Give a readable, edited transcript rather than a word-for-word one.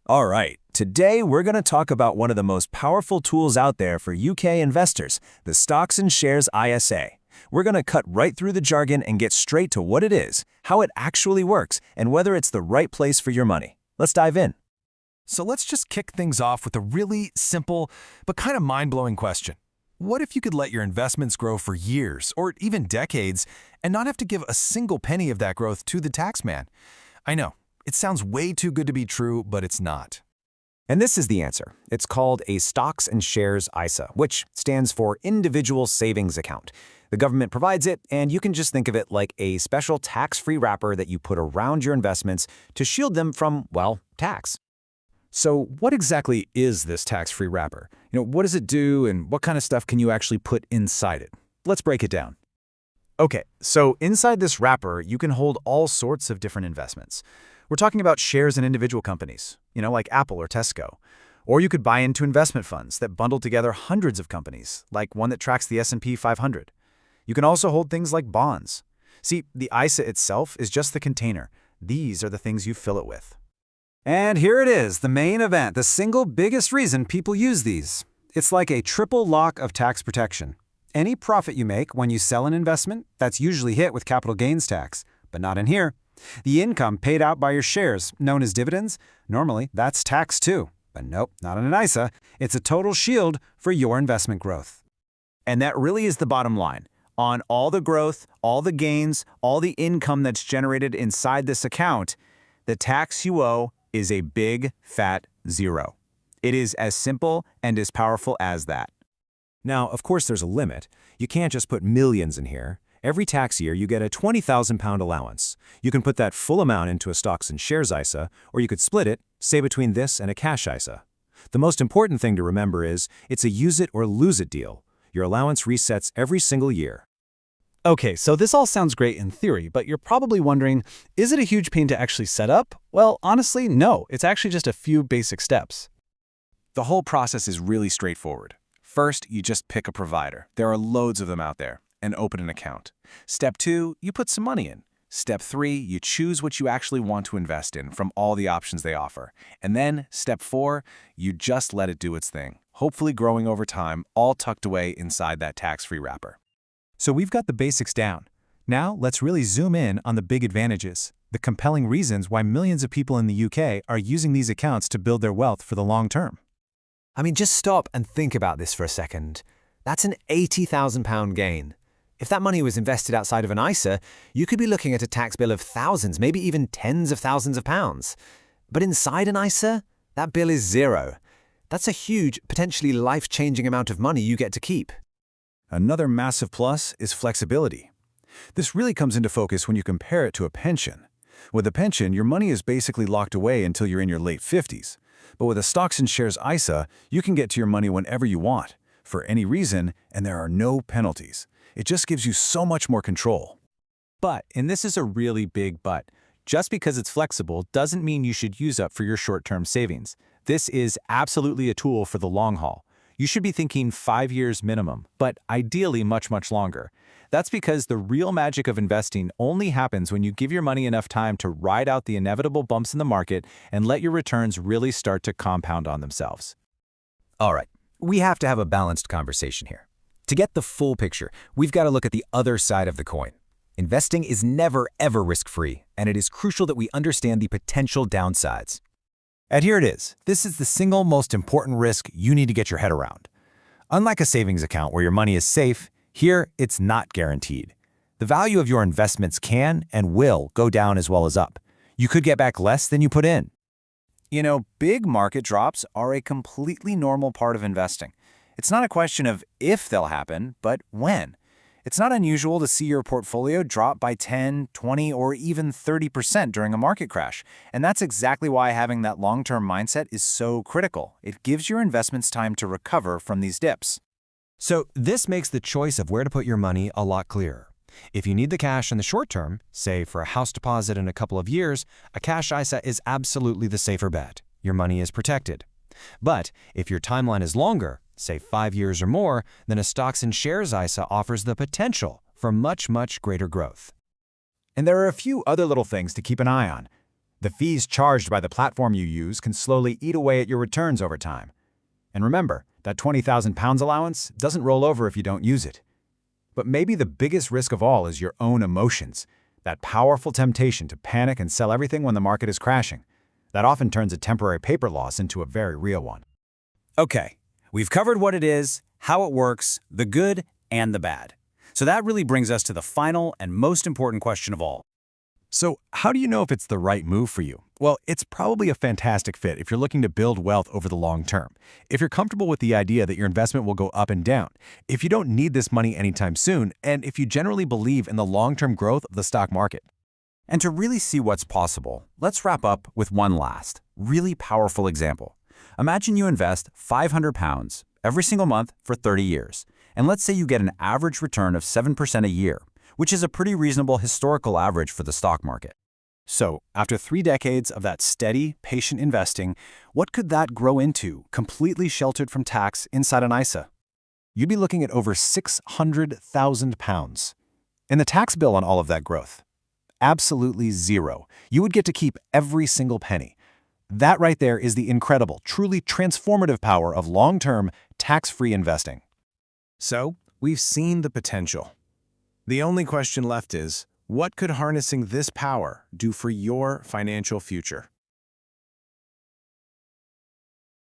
All right, today we're going to talk about one of the most powerful tools out there for UK investors, the Stocks and Shares ISA. We're going to cut right through the jargon and get straight to what it is, how it actually works, and whether it's the right place for your money. Let's dive in. So let's just kick things off with a really simple but kind of mind-blowing question. What if you could let your investments grow for years or even decades and not have to give a single penny of that growth to the tax man? I know, it sounds way too good to be true, but it's not. And this is the answer. It's called a Stocks and Shares ISA, which stands for Individual Savings Account. The government provides it, and you can just think of it like a special tax-free wrapper that you put around your investments to shield them from, well, tax. So what exactly is this tax-free wrapper? What does it do and what kind of stuff can you actually put inside it? Let's break it down. Okay, so inside this wrapper, you can hold all sorts of different investments. We're talking about shares in individual companies, like Apple or Tesco. Or you could buy into investment funds that bundle together hundreds of companies, like one that tracks the S&P 500. You can also hold things like bonds. See, the ISA itself is just the container. These are the things you fill it with. And here it is, the main event, the single biggest reason people use these. It's like a triple lock of tax protection. Any profit you make when you sell an investment, that's usually hit with capital gains tax, but not in here. The income paid out by your shares, known as dividends, normally that's taxed too. But nope, not in an ISA. It's a total shield for your investment growth. And that really is the bottom line. On all the growth, all the gains, all the income that's generated inside this account, the tax you owe is a big, fat zero. It is as simple and as powerful as that. Now, of course, there's a limit. You can't just put millions in here. Every tax year, you get a £20,000 allowance. You can put that full amount into a Stocks and Shares ISA, or you could split it, say between this and a cash ISA. The most important thing to remember is it's a use it or lose it deal. Your allowance resets every single year. Okay, so this all sounds great in theory, but you're probably wondering, is it a huge pain to actually set up? Well, honestly, no. It's actually just a few basic steps. The whole process is really straightforward. First, you just pick a provider. There are loads of them out there. And open an account. Step 2, you put some money in. Step 3, you choose what you actually want to invest in from all the options they offer. And then, Step 4, you just let it do its thing, hopefully growing over time, all tucked away inside that tax-free wrapper. So we've got the basics down. Now let's really zoom in on the big advantages, the compelling reasons why millions of people in the UK are using these accounts to build their wealth for the long term. I mean, just stop and think about this for a second. That's an £80,000 gain. If that money was invested outside of an ISA, you could be looking at a tax bill of thousands, maybe even tens of thousands of pounds. But inside an ISA, that bill is zero. That's a huge, potentially life-changing amount of money you get to keep. Another massive plus is flexibility. This really comes into focus when you compare it to a pension. With a pension, your money is basically locked away until you're in your late 50s. But with a Stocks and Shares ISA, you can get to your money whenever you want, for any reason, and there are no penalties. It just gives you so much more control. But, and this is a really big but, just because it's flexible doesn't mean you should use up for your short-term savings. This is absolutely a tool for the long haul. You should be thinking 5 years minimum, but ideally much, much longer. That's because the real magic of investing only happens when you give your money enough time to ride out the inevitable bumps in the market and let your returns really start to compound on themselves. All right, we have to have a balanced conversation here. To get the full picture, we've got to look at the other side of the coin. Investing is never, ever risk-free, and it is crucial that we understand the potential downsides. And here it is. This is the single most important risk you need to get your head around. Unlike a savings account where your money is safe, here it's not guaranteed. The value of your investments can and will go down as well as up. You could get back less than you put in. Big market drops are a completely normal part of investing. It's not a question of if they'll happen, but when. It's not unusual to see your portfolio drop by 10, 20, or even 30% during a market crash. And that's exactly why having that long-term mindset is so critical. It gives your investments time to recover from these dips. So this makes the choice of where to put your money a lot clearer. If you need the cash in the short term, say for a house deposit in a couple of years, a cash ISA is absolutely the safer bet. Your money is protected. But if your timeline is longer, say 5 years or more, then a Stocks and Shares ISA offers the potential for much, much greater growth. And there are a few other little things to keep an eye on. The fees charged by the platform you use can slowly eat away at your returns over time. And remember, that 20,000 pounds allowance doesn't roll over if you don't use it. But maybe the biggest risk of all is your own emotions, that powerful temptation to panic and sell everything when the market is crashing. That often turns a temporary paper loss into a very real one. Okay, we've covered what it is, how it works, the good and the bad. So that really brings us to the final and most important question of all. So, how do you know if it's the right move for you? Well, it's probably a fantastic fit if you're looking to build wealth over the long term. If you're comfortable with the idea that your investment will go up and down, if you don't need this money anytime soon, and if you generally believe in the long-term growth of the stock market. And to really see what's possible, let's wrap up with one last, really powerful example. Imagine you invest 500 pounds every single month for 30 years, and let's say you get an average return of 7% a year, which is a pretty reasonable historical average for the stock market. So, after 3 decades of that steady, patient investing, what could that grow into, completely sheltered from tax inside an ISA? You'd be looking at over 600,000 pounds. And the tax bill on all of that growth? Absolutely zero. You would get to keep every single penny. That right there is the incredible, truly transformative power of long-term, tax-free investing. So, we've seen the potential. The only question left is, what could harnessing this power do for your financial future?